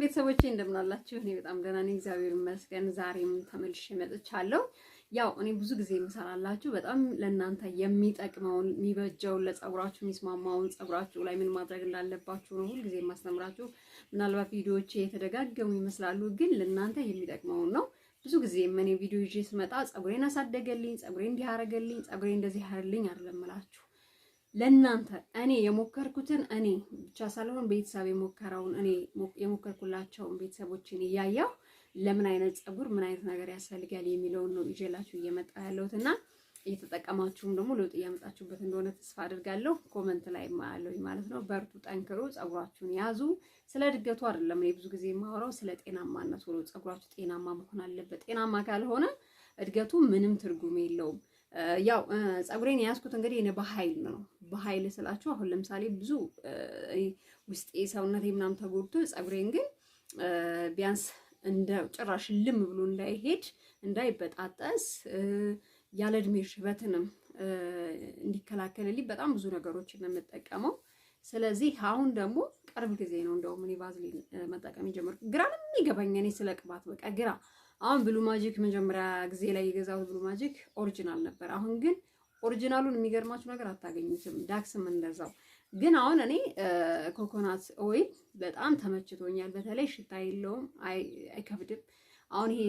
ቤተሰቦቼ እንደምን አላችሁ? እኔ በጣም ደህና ነኝ፣ እግዚአብሔር ይመስገን። ዛሬም ተመልሼ መጥቻለሁ። ያው እኔ ብዙ ጊዜ የምሰራላችሁ በጣም ለእናንተ የሚጠቅመውን የሚበጀውን ለጸጉራችሁ የሚስማማውን ጸጉራችሁ ላይ ምን ማድረግ እንዳለባችሁ ነው ሁልጊዜ የማስተምራችሁ። ምናልባት ቪዲዮዎቼ የተደጋገሙ ይመስላሉ፣ ግን ለእናንተ የሚጠቅመውን ነው። ብዙ ጊዜ እኔ ቪዲዮ ይዤ ስመጣ ጸጉሬን አሳደገልኝ፣ ጸጉሬን እንዲህ አደረገልኝ፣ ጸጉሬን እንደዚህ ያርልኝ አይደለም እላችሁ። ለእናንተ እኔ የሞከርኩትን እኔ ብቻ ሳልሆን ቤተሰብ የሞከረውን እኔ የሞከርኩላቸውን ቤተሰቦችን እያየሁ ለምን አይነት ጸጉር ምን አይነት ነገር ያስፈልጋል የሚለውን ነው ይዤላችሁ እየመጣ ያለሁትና እየተጠቀማችሁም ደግሞ ለውጥ እያመጣችሁበት እንደሆነ ተስፋ አድርጋለሁ። ኮመንት ላይ ማያለሁ ማለት ነው። በርቱ፣ ጠንክሩ፣ ጸጉራችሁን ያዙ። ስለ እድገቱ አይደለም እኔ ብዙ ጊዜ የማወራው ስለ ጤናማነቱ ነው። ጸጉራችሁ ጤናማ መሆን አለበት። ጤናማ ካልሆነ እድገቱ ምንም ትርጉም የለውም። ያው ጸጉሬን ያዝኩት እንግዲህ እኔ በኃይል ነው። በኃይል ስላችሁ አሁን ለምሳሌ ብዙ ውስጤ ሰውነቴ ምናምን ተጎድቶ ጸጉሬን ግን ቢያንስ እንደ ጭራሽ ልም ብሎ እንዳይሄድ እንዳይበጣጠስ ያለ እድሜ ሽበትንም እንዲከላከልልኝ በጣም ብዙ ነገሮችን ነው የምጠቀመው። ስለዚህ አሁን ደግሞ ቅርብ ጊዜ ነው እንደውም እኔ ቫዝሊን መጠቀም የጀመርኩት። ግራ ነው የሚገባኝ እኔ ስለ ቅባት በቃ ግራ። አሁን ብሉ ማጂክ መጀመሪያ ጊዜ ላይ የገዛሁት ብሉ ማጂክ ኦሪጂናል ነበር። አሁን ግን ኦሪጂናሉን የሚገርማችሁ ነገር አታገኙትም። ዳክስም እንደዛው። ግን አሁን እኔ ኮኮናት ኦይል በጣም ተመችቶኛል። በተለይ ሽታ የለውም፣ አይከብድም። አሁን ይሄ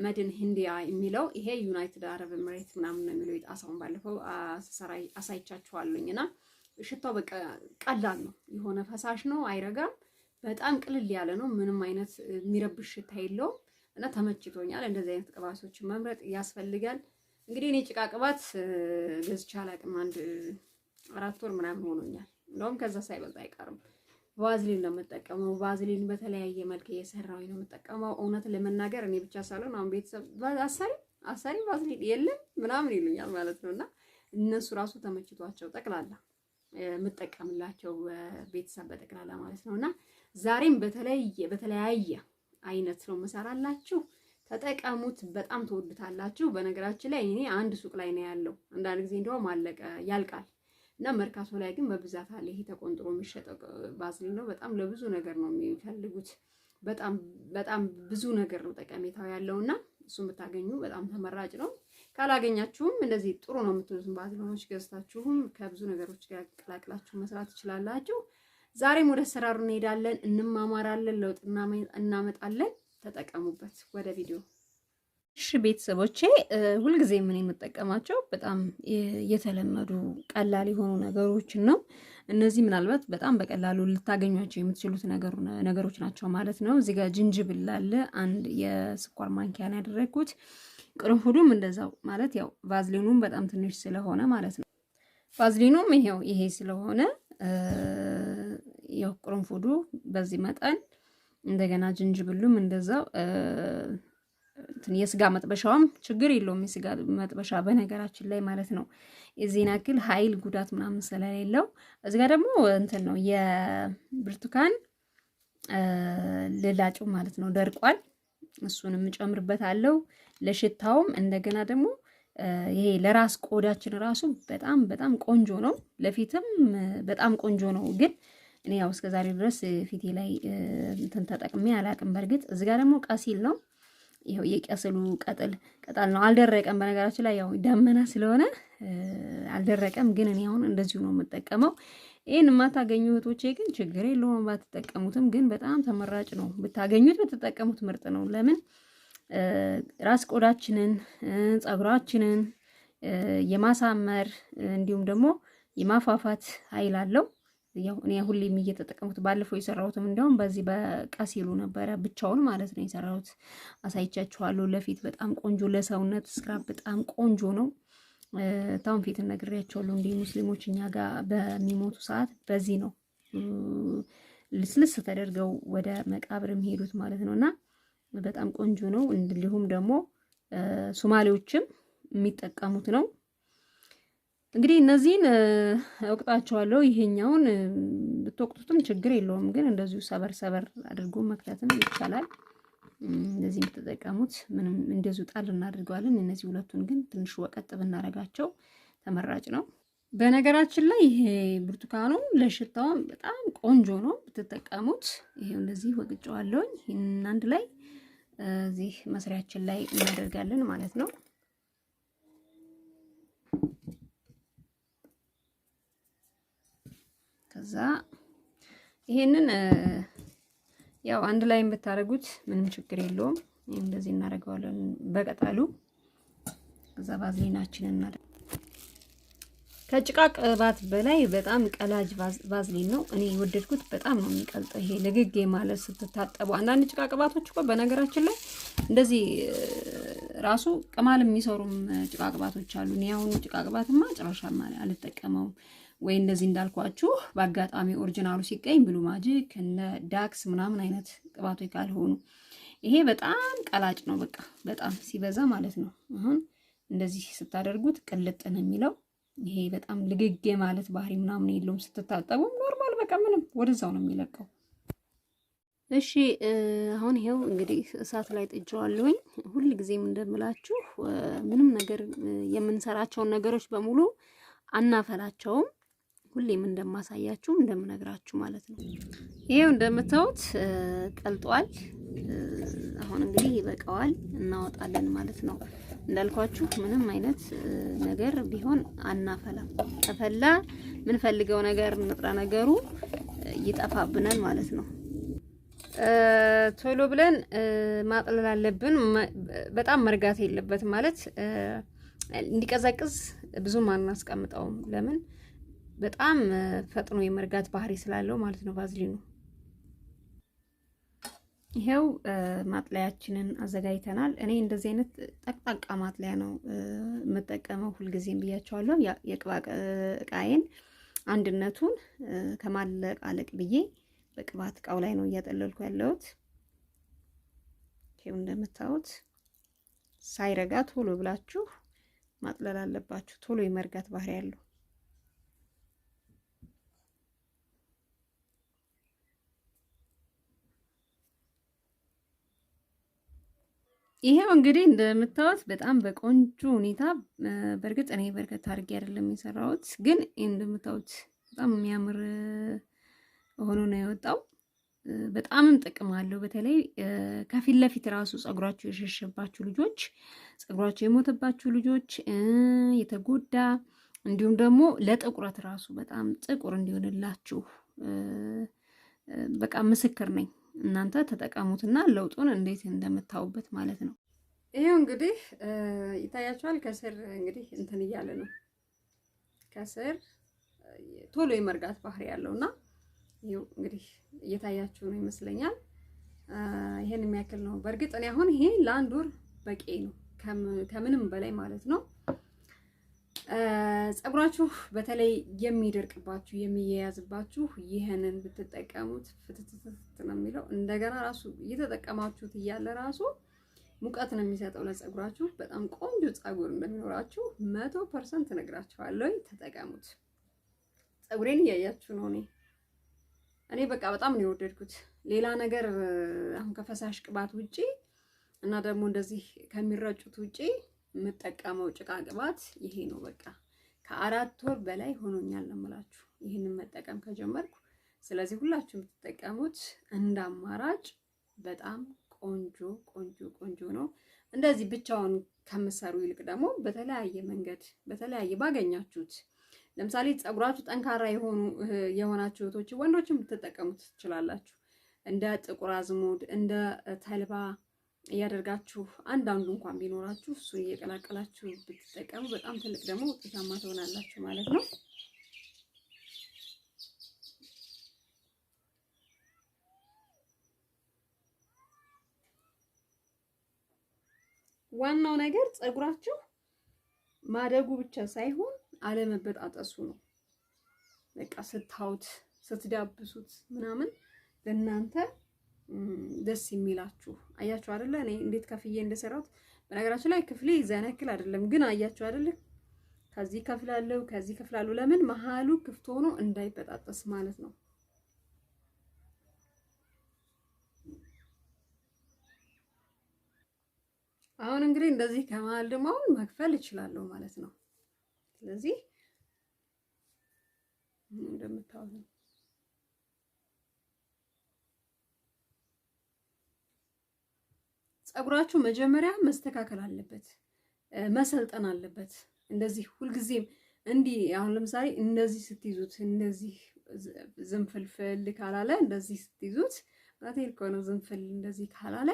መድን ሂንዲያ የሚለው ይሄ ዩናይትድ አረብ ኤምሬት ምናምን ነው የሚለው የጣሳውን ባለፈው አሳይቻችኋለሁኝና ሽታው በቃ ቀላል ነው። የሆነ ፈሳሽ ነው፣ አይረጋም። በጣም ቅልል ያለ ነው። ምንም አይነት የሚረብሽ ሽታ የለውም እና ተመችቶኛል። እንደዚህ አይነት ቅባቶችን መምረጥ ያስፈልጋል። እንግዲህ እኔ ጭቃ ቅባት ገዝቼ አላውቅም። አንድ 4 ወር ምናምን ሆኖኛል። እንደውም ከዛ ሳይበልጥ አይቀርም። ቫዝሊን ነው የምጠቀመው። ቫዝሊን በተለያየ መልክ እየሰራሁኝ ነው የምጠቀመው። እውነት ለመናገር እኔ ብቻ ሳልሆን አሁን ቤተሰብ አሳሪ ቫዝሊን የለም ምናምን ይሉኛል ማለት ነውና እነሱ ራሱ ተመችቷቸው ጠቅላላ የምጠቀምላቸው ቤተሰብ በጠቅላላ ማለት ነውና ዛሬም በተለያየ አይነት ነው መሰራላችሁ። ተጠቀሙት፣ በጣም ተወዱታላችሁ። በነገራችን ላይ እኔ አንድ ሱቅ ላይ ነው ያለው። አንዳንድ ጊዜ እንደውም አለቀ ያልቃል እና መርካቶ ላይ ግን በብዛት አለ። ይሄ ተቆንጥሮ የሚሸጠው ቫዝሊን ነው። በጣም ለብዙ ነገር ነው የሚፈልጉት። በጣም ብዙ ነገር ነው ጠቀሜታው ያለውና እሱን ብታገኙ በጣም ተመራጭ ነው። ካላገኛችሁም እንደዚህ ጥሩ ነው የምትሉትን ቫዝሊኖች ገዝታችሁም ከብዙ ነገሮች ጋር ቀላቅላችሁ መስራት ትችላላችሁ። ዛሬም ወደ አሰራሩ እንሄዳለን፣ እንማማራለን፣ ለውጥ እናመጣለን። ተጠቀሙበት። ወደ ቪዲዮ። እሺ ቤተሰቦቼ፣ ሁልጊዜ ምን የምጠቀማቸው በጣም የተለመዱ ቀላል የሆኑ ነገሮችን ነው። እነዚህ ምናልባት በጣም በቀላሉ ልታገኟቸው የምትችሉት ነገሮች ናቸው ማለት ነው። እዚህ ጋር ጅንጅብል አለ፣ አንድ የስኳር ማንኪያን ያደረግኩት። ቅርንፉዱም እንደዛው ማለት ያው ቫዝሊኑም በጣም ትንሽ ስለሆነ ማለት ነው። ቫዝሊኑም ይሄ ስለሆነ ያው ቅርንፉዱ በዚህ መጠን፣ እንደገና ጅንጅብሉም እንደዛው። የስጋ መጥበሻውም ችግር የለውም። የስጋ መጥበሻ በነገራችን ላይ ማለት ነው የዚህን ያክል ኃይል ጉዳት ምናምን ስለሌለው። እዚህ ጋር ደግሞ እንትን ነው የብርቱካን ልላጩ ማለት ነው ደርቋል። እሱንም እጨምርበታለሁ ለሽታውም። እንደገና ደግሞ ይሄ ለራስ ቆዳችን ራሱ በጣም ቆንጆ ነው። ለፊትም በጣም ቆንጆ ነው። ግን እኔ ያው እስከዛሬ ድረስ ፊቴ ላይ እንትን ተጠቅሜ አላቅም። በርግጥ እዚህ ጋር ደግሞ ቀሲል ነው። ይሄው የቀስሉ ቅጠል ነው። አልደረቀም። በነገራችን ላይ ያው ደመና ስለሆነ አልደረቀም። ግን እኔ አሁን እንደዚሁ ነው የምጠቀመው። ይሄን የማታገኙ እህቶቼ ግን ችግር የለውም ባትጠቀሙትም፣ ግን በጣም ተመራጭ ነው። ብታገኙት ብትጠቀሙት ምርጥ ነው። ለምን ራስ ቆዳችንን ጸጉራችንን የማሳመር እንዲሁም ደግሞ የማፋፋት ኃይል አለው። ያው እኔ ሁሌም እየተጠቀሙት ባለፈው የሰራሁትም እንደውም በዚህ በቀሲሉ ነበረ ብቻውን ማለት ነው የሰራሁት። አሳይቻችኋለሁ። ለፊት በጣም ቆንጆ፣ ለሰውነት ስክራብ በጣም ቆንጆ ነው። ታውን ፊት ነግሬያቸዋለሁ። እንደ ሙስሊሞች እኛ ጋር በሚሞቱ ሰዓት በዚህ ነው ልስልስ ተደርገው ወደ መቃብር የሚሄዱት ማለት ነውና በጣም ቆንጆ ነው። እንዲሁም ደግሞ ሶማሌዎችም የሚጠቀሙት ነው። እንግዲህ እነዚህን እወቅጣቸዋለሁ። ይሄኛውን ብትወቅጡትም ችግር የለውም፣ ግን እንደዚሁ ሰበር አድርጎ መክተትም ይቻላል። እንደዚህ የምትጠቀሙት ምንም እንደዚሁ ጣል እናድርገዋለን። እነዚህ ሁለቱን ግን ትንሽ ወቀጥ ብናረጋቸው ተመራጭ ነው። በነገራችን ላይ ይሄ ብርቱካኑ ለሽታውም በጣም ቆንጆ ነው ብትጠቀሙት። ይሄው እንደዚህ ወቅጬዋለሁ። ይሄን አንድ ላይ እዚህ መስሪያችን ላይ እናደርጋለን ማለት ነው። ከዛ ይሄንን ያው አንድ ላይ ብታደርጉት ምንም ችግር የለውም። እንደዚህ እናደርገዋለን በቀጣሉ። ከዛ ቫዝሊናችንን እናደርግ። ከጭቃ ቅባት በላይ በጣም ቀላጅ ቫዝሊን ነው እኔ የወደድኩት። በጣም ነው የሚቀልጠው ይሄ ልግጌ ማለት ስትታጠቡ። አንዳንድ ጭቃ ቅባቶች እኮ በነገራችን ላይ እንደዚህ ራሱ ቅማል የሚሰሩም ጭቃ ቅባቶች አሉ። እኔ አሁን ጭቃ ቅባትማ ጭራሻማ አልጠቀመውም። ወይ እንደዚህ እንዳልኳችሁ በአጋጣሚ ኦሪጂናሉ ሲገኝ ብሉ ማጂክ እነ ዳክስ ምናምን አይነት ቅባቶች ካልሆኑ ይሄ በጣም ቀላጭ ነው። በቃ በጣም ሲበዛ ማለት ነው። አሁን እንደዚህ ስታደርጉት ቅልጥ ነው የሚለው። ይሄ በጣም ልግጌ ማለት ባህሪ ምናምን የለውም። ስትታጠቡ ኖርማል በቃ ምንም ወደዛው ነው የሚለቀው። እሺ አሁን ይሄው እንግዲህ እሳት ላይ ጥጄዋለሁኝ። ሁል ጊዜም እንደምላችሁ ምንም ነገር የምንሰራቸውን ነገሮች በሙሉ አናፈላቸውም። ሁሌም እንደማሳያችሁ እንደምነግራችሁ ማለት ነው። ይሄው እንደምታዩት ቀልጧል። አሁን እንግዲህ ይበቃዋል፣ እናወጣለን ማለት ነው። እንዳልኳችሁ ምንም አይነት ነገር ቢሆን አናፈላም። ተፈላ ምን ፈልገው ነገር ንጥረ ነገሩ ይጠፋብናል ማለት ነው። ቶሎ ብለን ማጥለል አለብን። በጣም መርጋት የለበትም ማለት እንዲቀዘቅዝ ብዙም አናስቀምጠውም። ለምን በጣም ፈጥኖ የመርጋት ባህሪ ስላለው ማለት ነው ቫዝሊኑ። ይሄው ማጥለያችንን አዘጋጅተናል። እኔ እንደዚህ አይነት ጠቅጣቃ ማጥለያ ነው የምጠቀመው ሁልጊዜም ብያቸዋለሁ። የቅባት እቃዬን አንድነቱን ከማለቃለቅ ብዬ በቅባት እቃው ላይ ነው እያጠለልኩ ያለሁት። ይሄው እንደምታዩት ሳይረጋ ቶሎ ብላችሁ ማጥለል አለባችሁ። ቶሎ የመርጋት ባህሪ ያለው ይሄው እንግዲህ እንደምታዩት በጣም በቆንጆ ሁኔታ በእርግጥ እኔ በርከት አድርጌ አይደለም የሰራሁት፣ ግን እንደምታዩት በጣም የሚያምር ሆኖ ነው የወጣው። በጣምም ጥቅም አለው። በተለይ ከፊት ለፊት ራሱ ጸጉራችሁ የሸሸባችሁ ልጆች፣ ጸጉራችሁ የሞተባችሁ ልጆች፣ የተጎዳ እንዲሁም ደግሞ ለጥቁረት ራሱ በጣም ጥቁር እንዲሆንላችሁ በቃ ምስክር ነኝ። እናንተ ተጠቀሙትና ለውጡን እንዴት እንደምታውበት ማለት ነው። ይሄው እንግዲህ ይታያችኋል። ከስር እንግዲህ እንትን እያለ ነው። ከስር ቶሎ የመርጋት ባህሪ ያለውና ይሄው እንግዲህ እየታያችሁ ነው ይመስለኛል። ይሄን የሚያክል ነው። በእርግጥ እኔ አሁን ይሄ ለአንድ ወር በቂ ነው ከምንም በላይ ማለት ነው። ጸጉራችሁ በተለይ የሚደርቅባችሁ የሚያያዝባችሁ ይሄንን ብትጠቀሙት ፍትትት ነው የሚለው። እንደገና ራሱ እየተጠቀማችሁት እያለ ራሱ ሙቀት ነው የሚሰጠው ለጸጉራችሁ። በጣም ቆንጆ ጸጉር እንደሚኖራችሁ 100% እነግራችኋለሁ። ተጠቀሙት። ጸጉሬን እያያችሁ ነው። እኔ በቃ በጣም ነው የወደድኩት። ሌላ ነገር አሁን ከፈሳሽ ቅባት ውጪ እና ደግሞ እንደዚህ ከሚረጩት ውጪ የምጠቀመው ጭቃ ቅባት ይሄ ነው። በቃ ከ4 ወር በላይ ሆኖኛል ለምላችሁ ይሄንን መጠቀም ከጀመርኩ። ስለዚህ ሁላችሁም የምትጠቀሙት እንደ አማራጭ በጣም ቆንጆ ቆንጆ ቆንጆ ነው። እንደዚህ ብቻውን ከምሰሩ ይልቅ ደግሞ በተለያየ መንገድ በተለያየ ባገኛችሁት፣ ለምሳሌ ጸጉራችሁ ጠንካራ የሆናችሁ እህቶች ወንዶችም ልትጠቀሙት ትችላላችሁ። እንደ ጥቁር አዝሙድ እንደ ተልባ እያደርጋችሁ አንዳንዱ እንኳን ቢኖራችሁ እሱ እየቀላቀላችሁ ብትጠቀሙ በጣም ትልቅ ደግሞ ውጤታማ ትሆናላችሁ ማለት ነው። ዋናው ነገር ጸጉራችሁ ማደጉ ብቻ ሳይሆን አለመበጣጠሱ ነው። በቃ ስታውት ስትዳብሱት ምናምን ለእናንተ ደስ የሚላችሁ አያችሁ አይደለ? እኔ እንዴት ከፍዬ እንደሰራሁት በነገራችን ላይ ክፍሌ ዘነክል አይደለም፣ ግን አያችሁ አይደለ? ከዚህ ከፍላለሁ ከዚህ ከፍላለሁ። ለምን መሃሉ ክፍት ሆኖ እንዳይበጣጠስ ማለት ነው። አሁን እንግዲህ እንደዚህ ከመሃል ደግሞ መክፈል እችላለሁ ማለት ነው። ስለዚህ እንደምታዩት ነው። ፀጉራችሁ መጀመሪያ መስተካከል አለበት፣ መሰልጠን አለበት። እንደዚህ ሁልጊዜም እንዲህ አሁን ለምሳሌ እንደዚህ ስትይዙት እንደዚህ ዝንፍልፍል ካላለ እንደዚህ ስትይዙት ራቴል ከሆነ ዝንፍል እንደዚህ ካላለ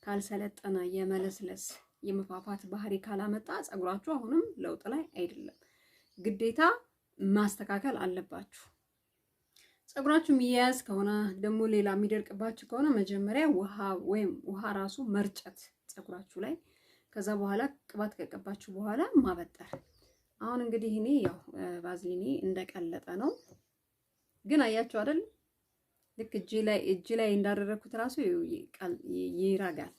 ካልሰለጠነ የመለስለስ የመፋፋት ባህሪ ካላመጣ ፀጉራችሁ አሁንም ለውጥ ላይ አይደለም። ግዴታ ማስተካከል አለባችሁ። ፀጉራችሁ የሚያያዝ ከሆነ ደግሞ ሌላ የሚደርቅባችሁ ከሆነ መጀመሪያ ውሃ ራሱ መርጨት ፀጉራችሁ ላይ፣ ከዛ በኋላ ቅባት ከቀባችሁ በኋላ ማበጠር። አሁን እንግዲህ እኔ ያው ቫዝሊኔ እንደቀለጠ ነው፣ ግን አያችሁ አይደል? ልክ እጅ ላይ እንዳደረኩት ራሱ ይራጋል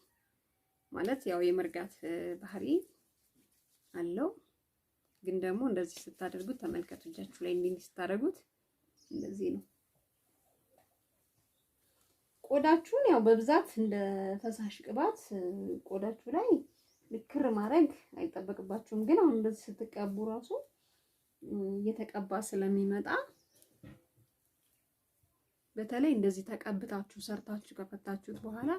ማለት ያው የመርጋት ባህሪ አለው። ግን ደግሞ እንደዚህ ስታደርጉት ተመልከቱ፣ እጃችሁ ላይ እንዲህ ስታደርጉት እንደዚህ ነው። ቆዳችሁን ያው በብዛት እንደ ፈሳሽ ቅባት ቆዳችሁ ላይ ልክር ማድረግ አይጠበቅባችሁም። ግን አሁን እንደዚህ ስትቀቡ ራሱ እየተቀባ ስለሚመጣ በተለይ እንደዚህ ተቀብታችሁ ሰርታችሁ ከፈታችሁት በኋላ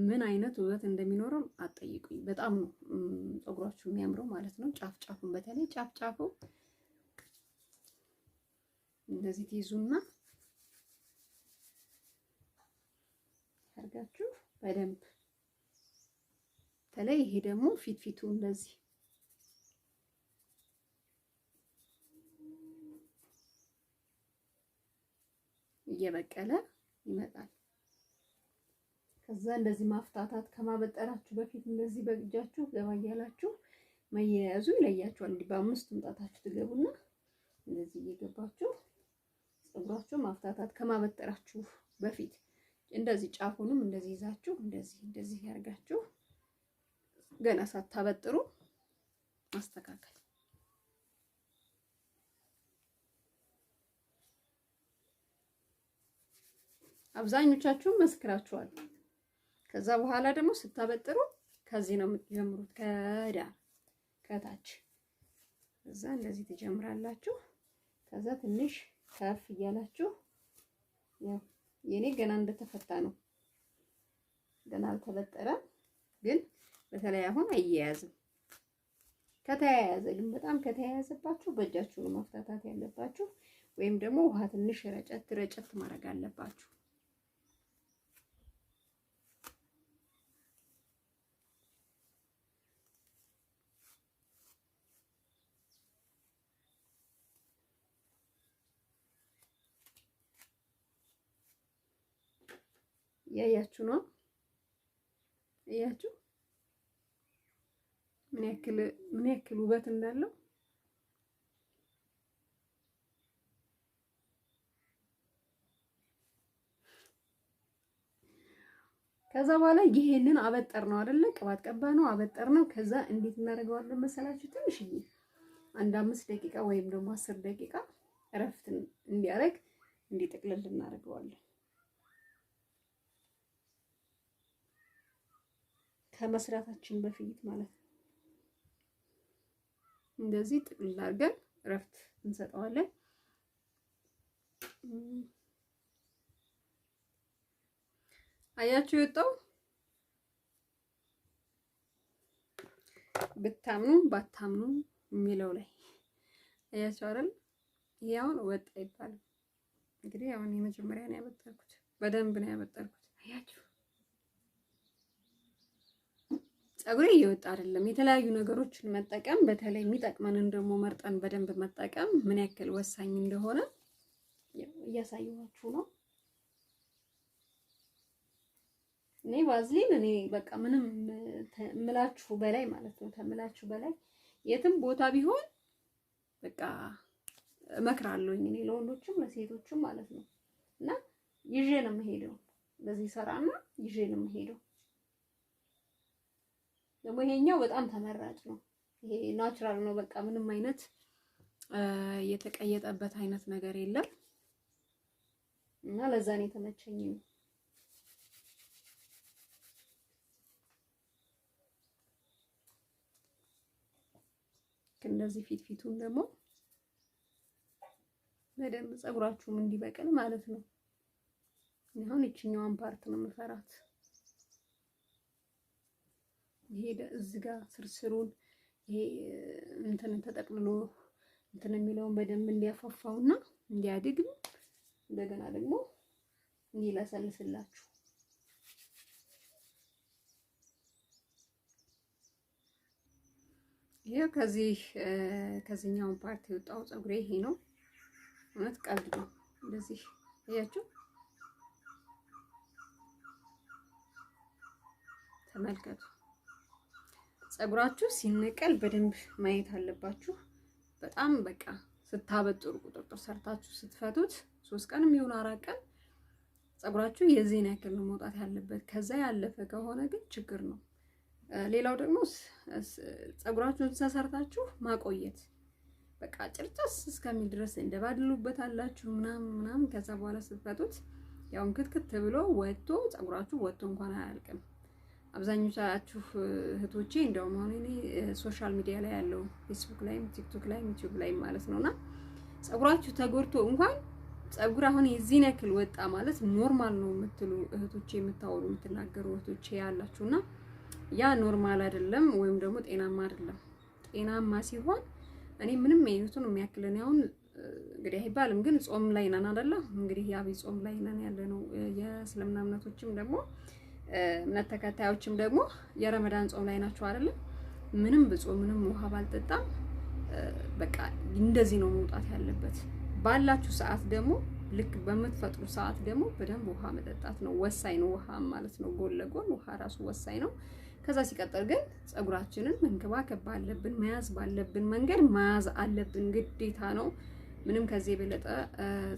ምን አይነት ውበት እንደሚኖረው አትጠይቁኝ። በጣም ነው ፀጉራችሁ የሚያምረው ማለት ነው። ጫፍ ጫፉን በተለይ ጫፍ ጫፉ እንደዚህ ትይዙና አርጋችሁ በደንብ በተለይ ይሄ ደግሞ ፊቱ እንደዚህ እየበቀለ ይመጣል። ከዛ እንደዚህ ማፍታታት ከማበጠራችሁ በፊት እንደዚህ በእጃችሁ ገባ እያላችሁ መያያዙ ይለያችኋል። እንዲህ በአምስቱም ጣታችሁ ትገቡና እንደዚህ እየገባችሁ ፀጉራችሁ ማፍታታት ከማበጠራችሁ በፊት እንደዚህ ጫፉንም እንደዚህ ይዛችሁ እንደዚህ ያርጋችሁ ገና ሳታበጥሩ ማስተካከል። አብዛኞቻችሁ መስክራችኋል። ከዛ በኋላ ደግሞ ስታበጥሩ ከዚህ ነው የምትጀምሩት፣ ከዳር ከታች። ከዛ እንደዚህ ትጀምራላችሁ። ከዛ ትንሽ ከፍ እያላችሁ ያው የኔ ገና እንደተፈታ ነው፣ ገና አልተበጠረም። ግን በተለይ አሁን አያያዝም። ከተያያዘ ግን በጣም ከተያያዘባችሁ በእጃችሁ ነው ማፍታታት ያለባችሁ፣ ወይም ደግሞ ውሃ ትንሽ ረጨት ማድረግ አለባችሁ። ያያችሁ ነው። እያችሁ ምን ያክል ውበት እንዳለው። ከዛ በኋላ ይሄንን አበጠር ነው አይደለ? ቅባት ቀባ ነው አበጠር ነው። ከዛ እንዴት እናደርገዋለን መሰላችሁ? ትንሽዬ አንድ 5 ደቂቃ ወይም ደግሞ 10 ደቂቃ እረፍት እንዲያደርግ እንዲጠቅልል እናደርገዋለን። ከመስራታችን በፊት ማለት ነው። እንደዚህ ጥቅልል አድርገን እረፍት እንሰጠዋለን። አያችሁ የወጣው ብታምኑ ባታምኑ የሚለው ላይ አያችሁ አይደል? ያውን ወጣ ይባላል። እንግዲህ አሁን የመጀመሪያ ነው ያበጠርኩት፣ በደንብ ነው ያበጠርኩት። አያችሁ ፀጉሬ እየወጣ አይደለም። የተለያዩ ነገሮችን መጠቀም በተለይ የሚጠቅመንን ደግሞ መርጠን በደንብ መጠቀም ምን ያክል ወሳኝ እንደሆነ እያሳየኋችሁ ነው። እኔ ቫዝሊን በቃ ምንም ምላችሁ በላይ ማለት ነው፣ ተምላችሁ በላይ የትም ቦታ ቢሆን በቃ እመክራለሁኝ እኔ ለወንዶችም ለሴቶችም ማለት ነው። እና ይዤ ነው የምሄደው፣ እንደዚህ ሰራና ይዤ ነው የምሄደው። ደግሞ ይሄኛው በጣም ተመራጭ ነው። ይሄ ናቹራል ነው። በቃ ምንም አይነት የተቀየጠበት አይነት ነገር የለም እና ለዛ ነው የተመቸኝ። እንደዚህ ፊቱን ደግሞ በደንብ ፀጉራችሁም እንዲበቅል ማለት ነው። አሁን እቺኛዋን ፓርት ነው የምፈራት። ይሄ እዚህ ጋር ስርስሩን ይሄ እንትን ተጠቅልሎ እንትን የሚለውን በደንብ እንዲያፋፋውና እንዲያድግ እንደገና ደግሞ እንዲለሰልስላችሁ ይሄ ከዚህኛው ፓርት የወጣው ፀጉሬ ይሄ ነው። እውነት ቀልድ ነው። እንደዚህ እያችሁ ተመልከቱ። ፀጉራችሁ ሲነቀል በደንብ ማየት አለባችሁ። በጣም በቃ ስታበጥሩ ቁጥጥር ሰርታችሁ ስትፈቱት 3 ቀንም ይሁን 4 ቀን ፀጉራችሁ የዚህን ያክል ነው መውጣት ያለበት። ከዛ ያለፈ ከሆነ ግን ችግር ነው። ሌላው ደግሞ ፀጉራችሁን ተሰርታችሁ ማቆየት በቃ ጭርጭስ እስከሚል ድረስ እንደባድሉበታላችሁ ምናምን ከዛ በኋላ ስትፈቱት ያው ክትክት ብሎ ወጥቶ ፀጉራችሁ ወጥቶ እንኳን አያልቅም። አብዛኞቻችሁ እህቶቼ እንደውም አሁን እኔ ሶሻል ሚዲያ ላይ ያለው ፌስቡክ ላይም ቲክቶክ ላይም ዩቲዩብ ላይም ማለት ነውና ፀጉራችሁ ተጎድቶ እንኳን ፀጉር አሁን የዚህን ያክል ወጣ ማለት ኖርማል ነው የምትሉ እህቶቼ የምታወሩ የምትናገሩ እህቶቼ ያላችሁና ያ ኖርማል አይደለም ወይም ደግሞ ጤናማ አይደለም። ጤናማ ሲሆን እኔ ምንም አይነቱን የሚያክለን ያውን እንግዲህ አይባልም ግን ጾም ላይ ነን አይደለ? እንግዲህ የአብይ ጾም ላይ ነን ያለነው። የእስልምና እምነቶችም ደግሞ እምነት ተከታዮችም ደግሞ የረመዳን ጾም ላይ ናቸው አይደለ? ምንም ብጾም ምንም ውሃ ባልጠጣም በቃ እንደዚህ ነው መውጣት ያለበት። ባላችሁ ሰዓት ደግሞ ልክ በምትፈጥሩ ሰዓት ደግሞ በደንብ ውሃ መጠጣት ነው ወሳኝ ነው። ውሃ ማለት ነው ጎን ለጎን ውሃ ራሱ ወሳኝ ነው። ከዛ ሲቀጥል ግን ፀጉራችንን መንከባከብ ባለብን መያዝ ባለብን መንገድ መያዝ አለብን፣ ግዴታ ነው። ምንም ከዚህ የበለጠ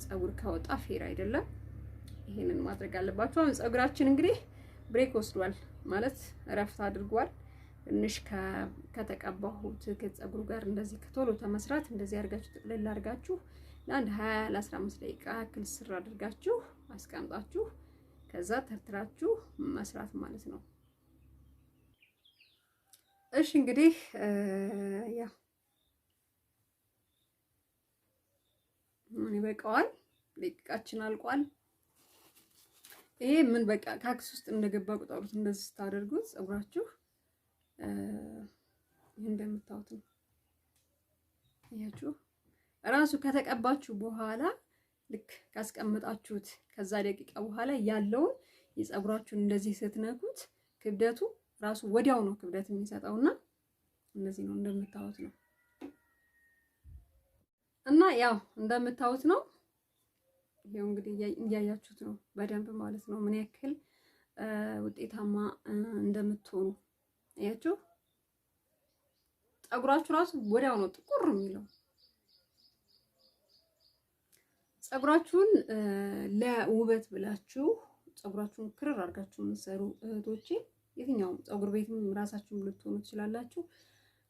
ፀጉር ካወጣ ፌር አይደለም። ይሄንን ማድረግ አለባችሁ። አሁን ፀጉራችን እንግዲህ ብሬክ ወስዷል ማለት እረፍት አድርጓል። ትንሽ ከተቀባሁት ከፀጉሩ ጋር እንደዚህ ከቶሎ ተመስራት እንደዚህ አድርጋችሁ ጥቅልል አድርጋችሁ ለአንድ 20 ለ15 ደቂቃ ያክል ስር አድርጋችሁ አስቀምጣችሁ ከዛ ተርትራችሁ መስራት ማለት ነው። እሺ እንግዲህ ያ ምን ይበቃዋል፣ ደቂቃችን አልቋል። ይሄ ምን በቃ ካክስ ውስጥ እንደገባ ቁጠሩት። እንደዚህ ስታደርጉት ፀጉራችሁ ይሄ እንደምታዩት ነው። ያችሁ ራሱ ከተቀባችሁ በኋላ ልክ ካስቀመጣችሁት ከዛ ደቂቃ በኋላ ያለውን የፀጉራችሁን እንደዚህ ስትነኩት ክብደቱ ራሱ ወዲያው ነው ክብደት የሚሰጠውና እንደዚህ ነው እንደምታዩት ነው። እና ያው እንደምታዩት ነው። ይሄው እንግዲህ እያያችሁት ነው በደንብ ማለት ነው ምን ያክል ውጤታማ እንደምትሆኑ አያችሁ። ፀጉራችሁ ራሱ ወዲያው ነው ጥቁር የሚለው። ፀጉራችሁን ለውበት ብላችሁ ፀጉራችሁን ክርር አድርጋችሁ የምትሰሩ እህቶቼ የትኛውም ፀጉር ቤትም ራሳችሁን ልትሆኑ ትችላላችሁ።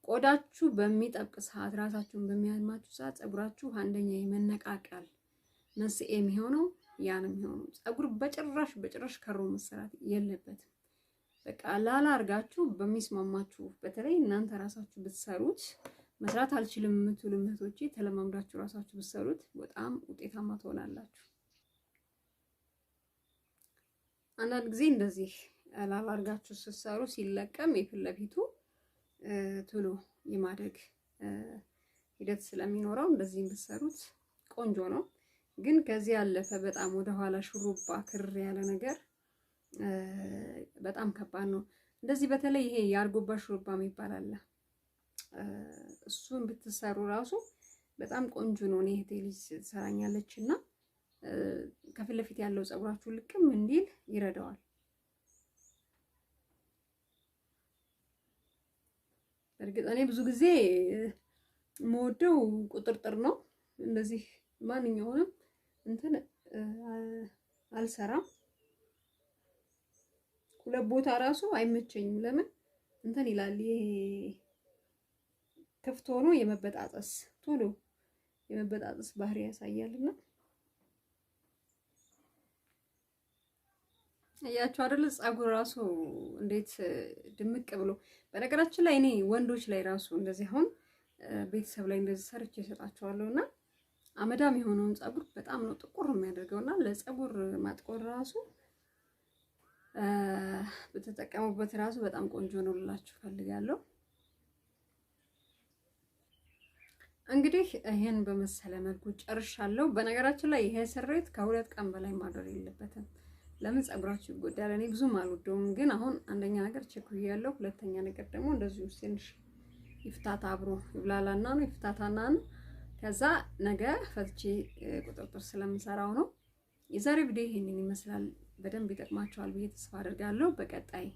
ቆዳችሁ በሚጠብቅ ሰዓት ራሳችሁን በሚያማችሁ ሰዓት ፀጉራችሁ አንደኛ የመነቃቀል መንስኤ የሚሆነው ያ ነው የሚሆነው። ፀጉር በጭራሽ ከሮ መሰራት የለበትም። በቃ ላላ አድርጋችሁ በሚስማማችሁ በተለይ እናንተ ራሳችሁ ብትሰሩት መስራት አልችልም የምትሉ እህቶቼ ተለማምዳችሁ ራሳችሁ ብትሰሩት በጣም ውጤታማ ትሆናላችሁ። አንዳንድ ጊዜ እንደዚህ ላላ አድርጋችሁ ስትሰሩ ሲለቀም የፊት ለፊቱ ቶሎ የማደግ ሂደት ስለሚኖረው እንደዚህ ብትሰሩት ቆንጆ ነው። ግን ከዚህ ያለፈ በጣም ወደ ኋላ ሹሩባ ክር ያለ ነገር በጣም ከባድ ነው። እንደዚህ በተለይ ይሄ የአርጎባ ሹሩባ የሚባል አለ። እሱን ብትሰሩ ራሱ በጣም ቆንጆ ነው። እኔ እህቴ ልጅ ትሰራኛለችና ከፊት ለፊት ያለው ፀጉራችሁ ልቅም እንዲል ይረዳዋል። እርግጥ እኔ ብዙ ጊዜ የምወደው ቁጥርጥር ነው። እንደዚህ ማንኛውንም እንትን አልሰራም። ሁለት ቦታ ራሱ አይመቸኝም። ለምን እንትን ይላል ይሄ ክፍት ሆኖ የመበጣጠስ ቶሎ የመበጣጠስ ባህሪ ያሳያልና ያያችሁ አይደል? ፀጉር ራሱ እንዴት ድምቅ ብሎ በነገራችን ላይ እኔ ወንዶች ላይ ራሱ እንደዚህ አሁን ቤተሰብ ላይ እንደዚህ ሰርቼ እሰጣቸዋለሁና አመዳም የሆነውን ፀጉር በጣም ነው ጥቁር የሚያደርገውና ለፀጉር ማጥቆር ራሱ በተጠቀሙበት ራሱ በጣም ቆንጆ ነው ልላችሁ ፈልጋለሁ። እንግዲህ ይሄን በመሰለ መልኩ ጨርሻለሁ። በነገራችን ላይ ይሄ ስሬት ከሁለት ቀን በላይ ማድረግ የለበትም። ለምን ፀጉራችሁ ይጎዳል። እኔ ብዙም አልወደውም፣ ግን አሁን አንደኛ ነገር ቸኩያለሁ፣ ሁለተኛ ነገር ደግሞ እንደዚሁ ትንሽ ይፍታታ አብሮ ይብላላና ነው ይፍታታና ነው። ከዛ ነገ ፈትቼ ቁጥጥር ስለምሰራው ነው። የዛሬ ቪዲዮ ይሄንን ይመስላል። በደንብ ይጠቅማችኋል ብዬ ተስፋ አደርጋለሁ። በቀጣይ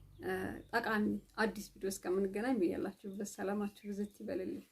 ጠቃሚ አዲስ ቪዲዮ እስከምንገናኝ ብያላችሁበት ሰላማችሁ ብዝት ይበልልኝ።